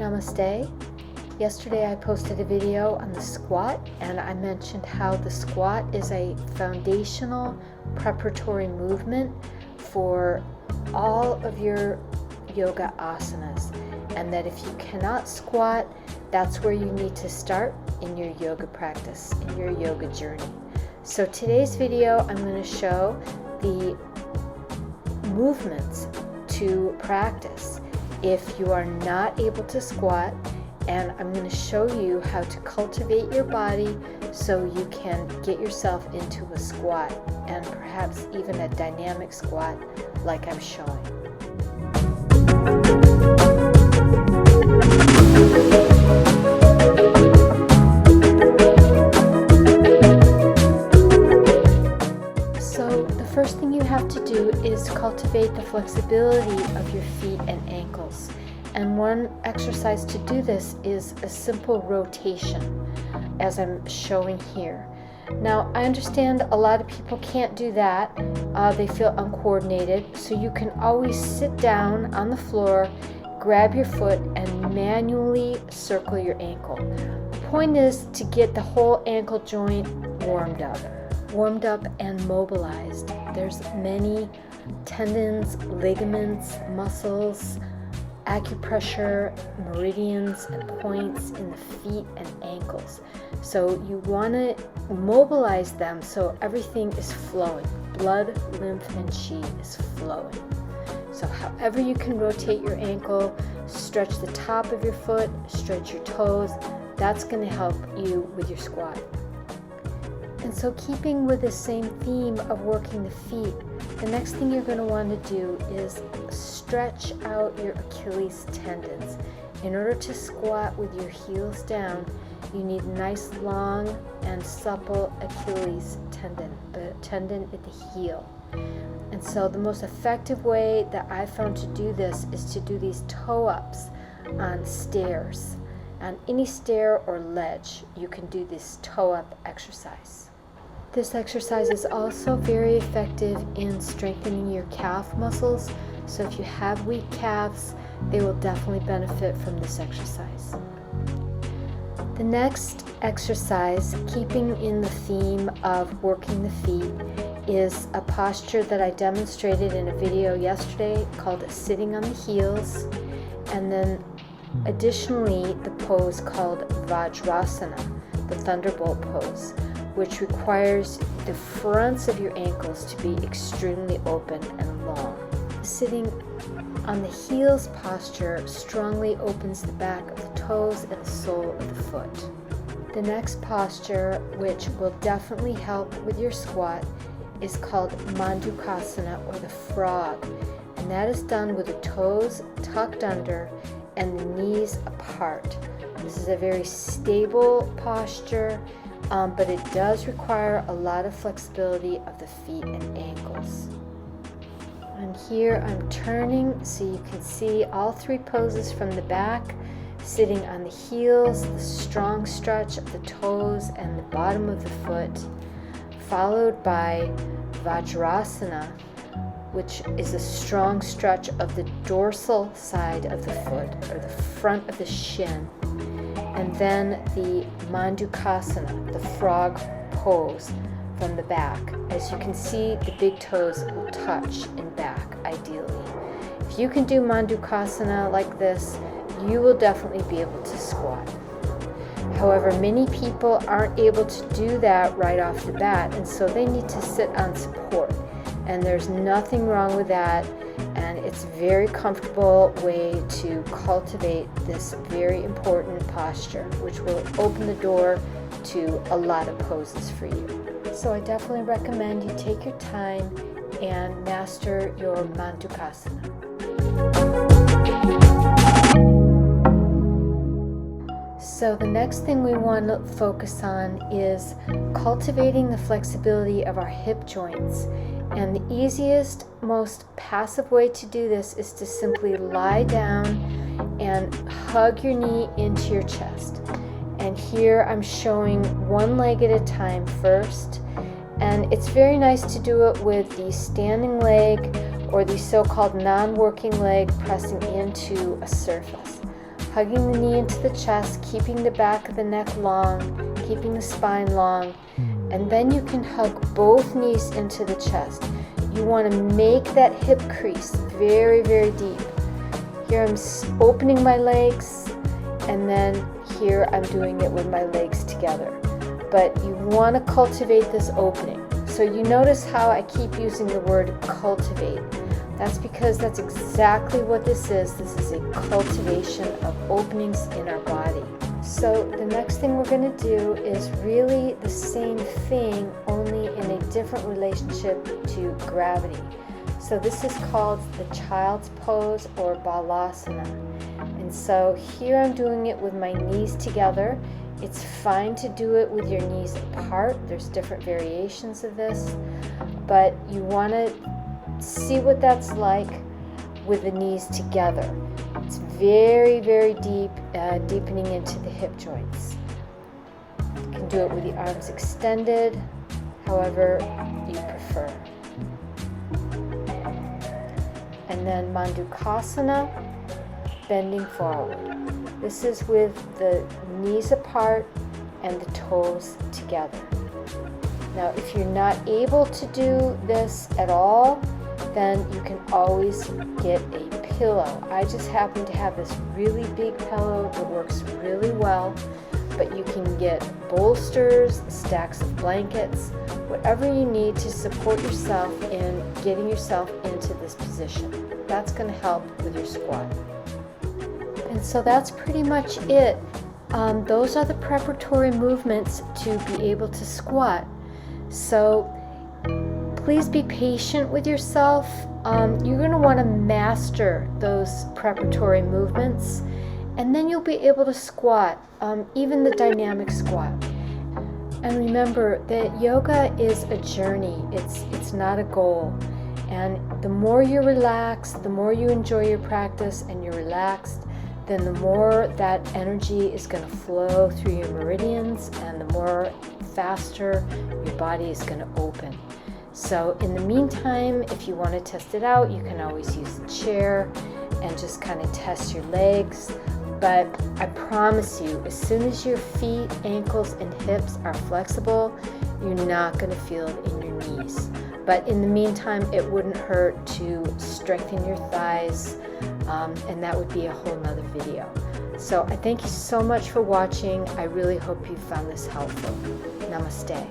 Namaste. Yesterday I posted a video on the squat, and I mentioned how the squat is a foundational preparatory movement for all of your yoga asanas, and that if you cannot squat, that's where you need to start in your yoga practice, in your yoga journey. So today's video, I'm going to show the movements to practice if you are not able to squat, and I'm going to show you how to cultivate your body so you can get yourself into a squat, and perhaps even a dynamic squat like I'm showing. First thing you have to do is cultivate the flexibility of your feet and ankles. And one exercise to do this is a simple rotation, as I'm showing here. Now, I understand a lot of people can't do that. They feel uncoordinated, so you can always sit down on the floor, grab your foot, and manually circle your ankle. The point is to get the whole ankle joint warmed up and mobilized. There's many tendons, ligaments, muscles, acupressure, meridians, and points in the feet and ankles. So you want to mobilize them so everything is flowing. Blood, lymph, and chi is flowing. So however you can rotate your ankle, stretch the top of your foot, stretch your toes, that's going to help you with your squat. And so, keeping with the same theme of working the feet, the next thing you're going to want to do is stretch out your Achilles tendons. In order to squat with your heels down, you need nice, long, and supple Achilles tendon, the tendon at the heel. And so the most effective way that I've found to do this is to do these toe-ups on stairs. On any stair or ledge, you can do this toe-up exercise. This exercise is also very effective in strengthening your calf muscles, so if you have weak calves, they will definitely benefit from this exercise. The next exercise, keeping in the theme of working the feet, is a posture that I demonstrated in a video yesterday called sitting on the heels, and then additionally the pose called Vajrasana, the thunderbolt pose, which requires the fronts of your ankles to be extremely open and long. Sitting on the heels posture strongly opens the back of the toes and the sole of the foot. The next posture, which will definitely help with your squat, is called Mandukasana, or the frog, and that is done with the toes tucked under and the knees apart. This is a very stable posture, but it does require a lot of flexibility of the feet and ankles. And here I'm turning so you can see all three poses from the back, sitting on the heels, the strong stretch of the toes and the bottom of the foot, followed by Vajrasana, which is a strong stretch of the dorsal side of the foot, or the front of the shin. And then the Mandukasana, the frog pose from the back. As you can see, the big toes will touch in back, ideally. If you can do Mandukasana like this, you will definitely be able to squat. However, many people aren't able to do that right off the bat, and so they need to sit on support. And there's nothing wrong with that, and it's a very comfortable way to cultivate this very important posture, which will open the door to a lot of poses for you. So I definitely recommend you take your time and master your Mandukasana. So the next thing we want to focus on is cultivating the flexibility of our hip joints. And the easiest, most passive way to do this is to simply lie down and hug your knee into your chest. And here I'm showing one leg at a time first. And it's very nice to do it with the standing leg or the so-called non-working leg pressing into a surface. hugging the knee into the chest, keeping the back of the neck long, keeping the spine long, and then you can hug both knees into the chest. You want to make that hip crease very, very deep. Here I'm opening my legs, and then here I'm doing it with my legs together. But you want to cultivate this opening. So you notice how I keep using the word cultivate. That's because that's exactly what this is. This is a cultivation of openings in our body. So the next thing we're going to do is really the same thing, only in a different relationship to gravity. So this is called the child's pose or balasana. And so here I'm doing it with my knees together. It's fine to do it with your knees apart. There's different variations of this, but you want to see what that's like with the knees together. It's very, very deep, deepening into the hip joints. You can do it with the arms extended, however you prefer. And then Mandukasana, bending forward. This is with the knees apart and the toes together. Now, if you're not able to do this at all, then you can always get a pillow. I just happen to have this really big pillow that works really well, but you can get bolsters, stacks of blankets, whatever you need to support yourself in getting yourself into this position. That's going to help with your squat. And so that's pretty much it. Those are the preparatory movements to be able to squat. So please be patient with yourself. You're going to want to master those preparatory movements, and then you'll be able to squat, even the dynamic squat. And remember that yoga is a journey. It's not a goal. And the more you're relaxed, the more you enjoy your practice and you're relaxed, then the more that energy is going to flow through your meridians, and the more faster your body is going to open. So in the meantime, if you want to test it out, you can always use the chair and just kind of test your legs. But I promise you, as soon as your feet, ankles, and hips are flexible, you're not going to feel it in your knees. But in the meantime, it wouldn't hurt to strengthen your thighs, and that would be a whole nother video. So I thank you so much for watching. I really hope you found this helpful. Namaste.